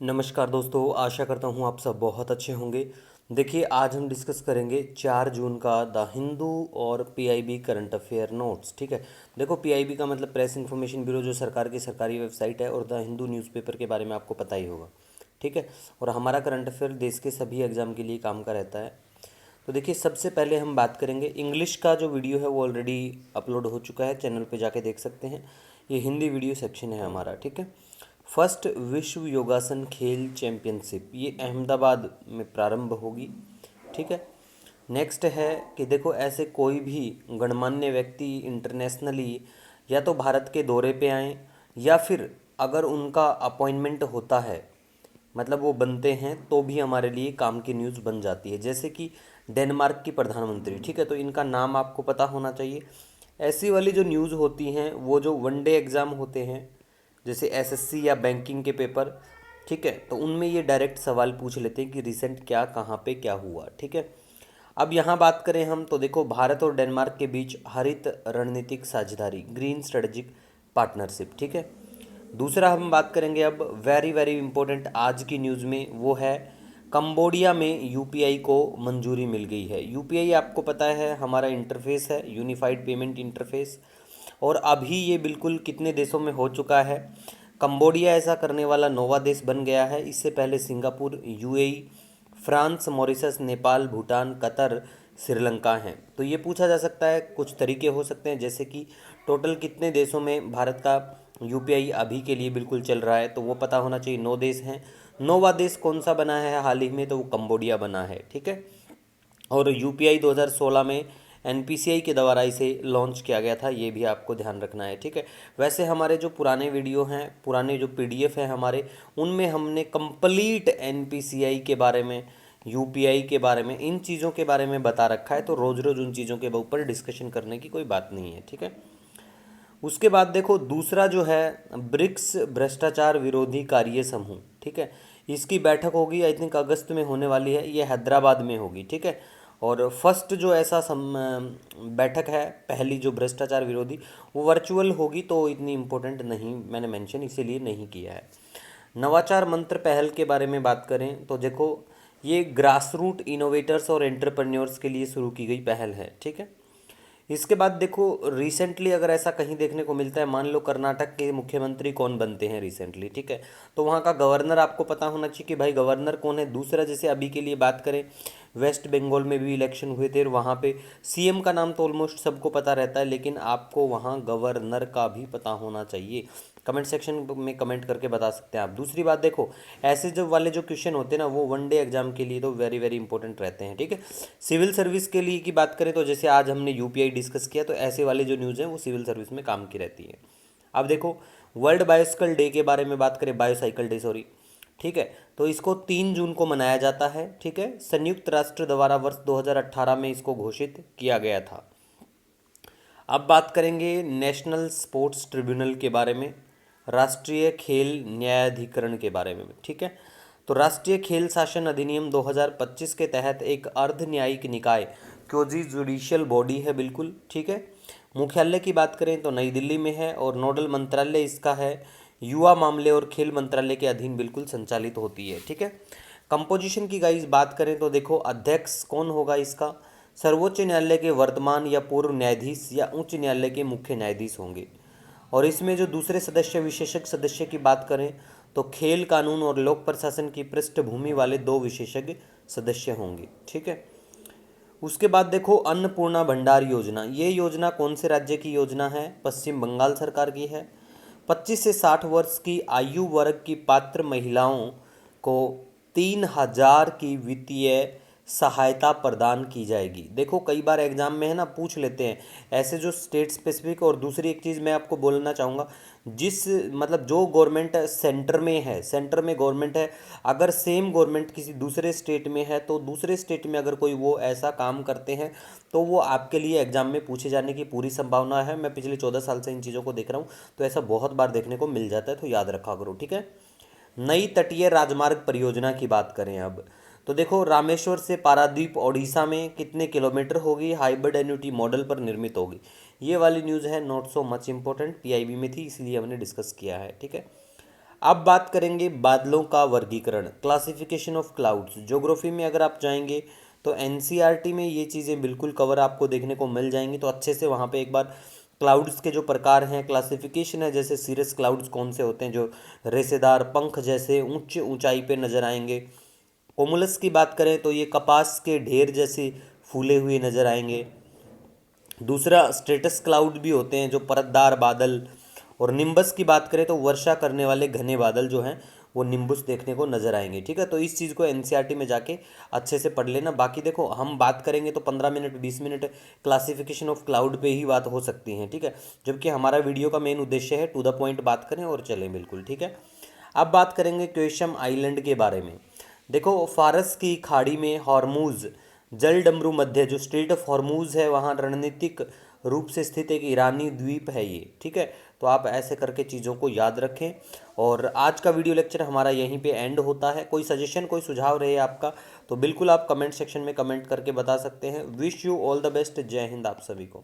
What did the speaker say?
नमस्कार दोस्तों, आशा करता हूँ आप सब बहुत अच्छे होंगे। देखिए, आज हम डिस्कस करेंगे 4 जून का द हिंदू और पीआईबी करंट अफेयर नोट्स। ठीक है। देखो, पीआईबी का मतलब प्रेस इन्फॉर्मेशन ब्यूरो, जो सरकार की सरकारी वेबसाइट है, और द हिंदू न्यूज़पेपर के बारे में आपको पता ही होगा। ठीक है। और हमारा करंट अफेयर देश के सभी एग्जाम के लिए काम का रहता है। तो देखिए, सबसे पहले हम बात करेंगे इंग्लिश का। जो वीडियो है वो ऑलरेडी अपलोड हो चुका है, चैनल पे जाके देख सकते हैं। ये हिंदी वीडियो सेक्शन है हमारा। ठीक है। फर्स्ट विश्व योगासन खेल चैंपियनशिप ये अहमदाबाद में प्रारंभ होगी। ठीक है। नेक्स्ट है कि देखो, ऐसे कोई भी गणमान्य व्यक्ति इंटरनेशनली या तो भारत के दौरे पे आए, या फिर अगर उनका अपॉइंटमेंट होता है, मतलब वो बनते हैं, तो भी हमारे लिए काम की न्यूज़ बन जाती है। जैसे कि डेनमार्क की प्रधानमंत्री। ठीक है। तो इनका नाम आपको पता होना चाहिए। ऐसी वाली जो न्यूज़ होती हैं, वो जो वनडे एग्ज़ाम होते हैं, जैसे एसएससी या बैंकिंग के पेपर, ठीक है, तो उनमें ये डायरेक्ट सवाल पूछ लेते हैं कि रिसेंट क्या, कहाँ पे क्या हुआ। ठीक है। अब यहाँ बात करें हम, तो देखो, भारत और डेनमार्क के बीच हरित रणनीतिक साझेदारी, ग्रीन स्ट्रेटेजिक पार्टनरशिप। ठीक है। दूसरा हम बात करेंगे अब, वेरी वेरी इंपॉर्टेंट आज की न्यूज़ में, वो है कंबोडिया में यूपीआई को मंजूरी मिल गई है। यूपीआई आपको पता है हमारा इंटरफेस है, यूनिफाइड पेमेंट इंटरफेस। और अभी ये बिल्कुल कितने देशों में हो चुका है। कंबोडिया ऐसा करने वाला नौवां देश बन गया है। इससे पहले Singapore, UAE, France, Mauritius, Nepal, Bhutan, Qatar, Sri Lanka हैं। तो ये पूछा जा सकता है, कुछ तरीके हो सकते हैं, जैसे कि टोटल कितने देशों में भारत का यूपीआई अभी के लिए बिल्कुल चल रहा है, तो वो पता होना चाहिए। 9 देश हैं। नौवां देश कौन सा बना है हाल ही में, तो वो कंबोडिया बना है। ठीक है। और यूपीआई 2016 में एनपीसीआई के द्वारा इसे लॉन्च किया गया था, ये भी आपको ध्यान रखना है। ठीक है। वैसे हमारे जो पुराने वीडियो हैं, पुराने जो पीडीएफ हैं हमारे, उनमें हमने कंप्लीट एनपीसीआई के बारे में, यूपीआई के बारे में, इन चीज़ों के बारे में बता रखा है। तो रोज़ रोज़ उन चीज़ों के ऊपर डिस्कशन करने की कोई बात नहीं है। ठीक है। उसके बाद देखो, दूसरा जो है ब्रिक्स भ्रष्टाचार विरोधी कार्य समूह। ठीक है। इसकी बैठक होगी, आई थिंक अगस्त में होने वाली है, ये हैदराबाद में होगी। ठीक है। और फर्स्ट जो ऐसा बैठक है, पहली जो भ्रष्टाचार विरोधी, वो वर्चुअल होगी, तो इतनी इम्पोर्टेंट नहीं मैंने मेंशन इसीलिए नहीं किया है। नवाचार मंत्र पहल के बारे में बात करें तो देखो, ये ग्रास रूट इनोवेटर्स और एंटरप्रेन्योर्स के लिए शुरू की गई पहल है। ठीक है। इसके बाद देखो, रिसेंटली अगर ऐसा कहीं देखने को मिलता है, मान लो कर्नाटक के मुख्यमंत्री कौन बनते हैं रिसेंटली, ठीक है, तो वहाँ का गवर्नर आपको पता होना चाहिए कि भाई गवर्नर कौन है। दूसरा, जैसे अभी के लिए बात करें, वेस्ट बंगाल में भी इलेक्शन हुए थे, और वहाँ पे सीएम का नाम तो ऑलमोस्ट सबको पता रहता है, लेकिन आपको वहाँ गवर्नर का भी पता होना चाहिए। कमेंट सेक्शन में कमेंट करके बता सकते हैं आप। दूसरी बात देखो, ऐसे जो वाले जो क्वेश्चन होते हैं ना, वो वनडे एग्जाम के लिए तो वेरी वेरी इंपॉर्टेंट रहते हैं। ठीक है। सिविल सर्विस के लिए की बात करें तो जैसे आज हमने यूपीआई डिस्कस किया, तो ऐसे वाले जो न्यूज़ हैं वो सिविल सर्विस में काम की रहती है। अब देखो, वर्ल्ड बायोसाइकिल डे के बारे में बात करें, बायोसाइकिल डे सॉरी, ठीक है, तो इसको 3 जून को मनाया जाता है। ठीक है। संयुक्त राष्ट्र द्वारा वर्ष 2018 में इसको घोषित किया गया था। अब बात करेंगे नेशनल स्पोर्ट्स ट्रिब्यूनल के बारे में, राष्ट्रीय खेल न्यायाधिकरण के बारे में। ठीक है। तो राष्ट्रीय खेल शासन अधिनियम 2025 के तहत एक अर्ध न्यायिक निकाय, क्योजी जुडिशियल बॉडी है बिल्कुल। ठीक है। मुख्यालय की बात करें तो नई दिल्ली में है, और नोडल मंत्रालय इसका है युवा मामले और खेल मंत्रालय के अधीन बिल्कुल संचालित होती है। ठीक है। कंपोजिशन की गाइस बात करें तो देखो, अध्यक्ष कौन होगा इसका, सर्वोच्च न्यायालय के वर्तमान या पूर्व न्यायाधीश या उच्च न्यायालय के मुख्य न्यायाधीश होंगे। और इसमें जो दूसरे सदस्य, विशेषज्ञ सदस्य की बात करें तो खेल कानून और लोक प्रशासन की पृष्ठभूमि वाले 2 विशेषज्ञ सदस्य होंगे। ठीक है। उसके बाद देखो, अन्नपूर्णा भंडार योजना, ये योजना कौन से राज्य की योजना है, पश्चिम बंगाल सरकार की है। 25 से 60 वर्ष की आयु वर्ग की पात्र महिलाओं को 3,000 की वित्तीय सहायता प्रदान की जाएगी। देखो, कई बार एग्जाम में है ना, पूछ लेते हैं ऐसे जो स्टेट स्पेसिफिक। और दूसरी एक चीज़ मैं आपको बोलना चाहूँगा, जिस मतलब जो गवर्नमेंट सेंटर में है, सेंटर में गवर्नमेंट है, अगर सेम गवर्नमेंट किसी दूसरे स्टेट में है, तो दूसरे स्टेट में अगर कोई वो ऐसा काम करते हैं, तो वो आपके लिए एग्जाम में पूछे जाने की पूरी संभावना है। मैं पिछले 14 साल से इन चीज़ों को देख रहा हूँ, तो ऐसा बहुत बार देखने को मिल जाता है, तो याद रखा करो। ठीक है। नई तटीय राजमार्ग परियोजना की बात करें अब, तो देखो, रामेश्वर से पारादीप ओडिशा में कितने किलोमीटर होगी, हाइब्रिड एन्युटी मॉडल पर निर्मित होगी। ये वाली न्यूज़ है, not so much important, PIB में थी इसलिए हमने डिस्कस किया है। ठीक है। अब बात करेंगे बादलों का वर्गीकरण, क्लासिफिकेशन ऑफ क्लाउड्स। ज्योग्राफी में अगर आप जाएंगे तो एनसीईआरटी में ये चीज़ें बिल्कुल कवर आपको देखने को मिल जाएंगी, तो अच्छे से वहाँ पे एक बार क्लाउड्स के जो प्रकार हैं, क्लासिफिकेशन है, जैसे सीरस क्लाउड्स कौन से होते हैं जो रेसेदार पंख जैसे उच्च ऊंचाई पे नजर आएंगे। कोमुलस की बात करें तो ये कपास के ढेर जैसे फूले हुए नजर आएंगे। दूसरा स्ट्रेटस क्लाउड भी होते हैं जो परतदार बादल। और निम्बस की बात करें तो वर्षा करने वाले घने बादल जो हैं वो निम्बुस देखने को नजर आएंगे। ठीक है, तो इस चीज़ को एनसीईआरटी में जाके अच्छे से पढ़ लेना। बाकी देखो हम बात करेंगे तो 15 minute 20 minute classification of cloud पे ही बात हो सकती है। ठीक है, जबकि हमारा वीडियो का मेन उद्देश्य है टू द पॉइंट बात करें और चलें बिल्कुल। ठीक है, अब बात करेंगे क्वेशम आइलैंड के बारे में। देखो फारस की खाड़ी में हॉर्मूज जल डमरू मध्य जो स्ट्रेट ऑफ हॉर्मूज है वहाँ रणनीतिक रूप से स्थित एक ईरानी द्वीप है ये। ठीक है, तो आप ऐसे करके चीज़ों को याद रखें। और आज का वीडियो लेक्चर हमारा यहीं पे एंड होता है। कोई सजेशन कोई सुझाव रहे आपका तो बिल्कुल आप कमेंट सेक्शन में कमेंट करके बता सकते हैं। Wish you all the best. जय हिंद आप सभी को।